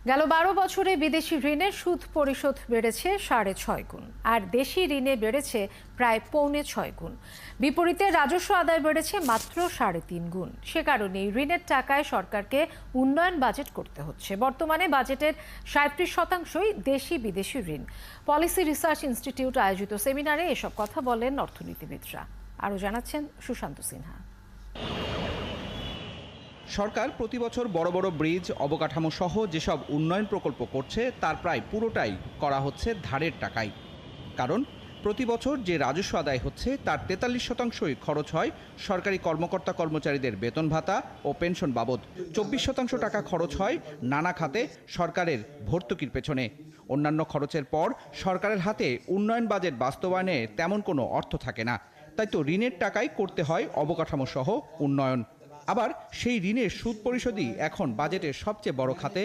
গেল ১২ বছরে বিদেশি ঋণের সুদ পরিশোধ বেড়েছে ৬.৫ গুণ, আর দেশি ঋণে বেড়েছে প্রায় ৫.৬ গুণ। বিপরীতে রাজস্ব আদায় বেড়েছে মাত্র ৩.৫ গুণ। সে কারণেই ঋণের টাকায় সরকারকে উন্নয়ন বাজেট করতে হচ্ছে। বর্তমানে বাজেটের ৩৭%ই দেশি বিদেশি ঋণ। পলিসি রিসার্চ ইনস্টিটিউট আয়োজিত সেমিনারে এসব কথা বলেন অর্থনীতিবিদরা। আরও জানাচ্ছেন সুশান্ত সিনহা। সরকার প্রতি বছর বড় বড় ব্রিজ, অবকাঠামো সহ যেসব উন্নয়ন প্রকল্প করছে তার প্রায় পুরোটাই করা হচ্ছে ধারের টাকায়। কারণ প্রতি বছর যে রাজস্ব আদায় হচ্ছে তার ৪৩%ই খরচ হয় সরকারি কর্মকর্তা কর্মচারীদের বেতন ভাতা ও পেনশন বাবদ। ২৪% টাকা খরচ হয় নানা খাতে সরকারের ভর্তুকির পেছনে। অন্যান্য খরচের পর সরকারের হাতে উন্নয়ন বাজেট বাস্তবায়নে তেমন কোনো অর্থ থাকে না। তাই তো ঋণের টাকায় করতে হয় অবকাঠামো সহ উন্নয়ন। আবার সেই ঋণের সুদ পরিশোধই এখন বাজেটের সবচেয়ে বড় খাতে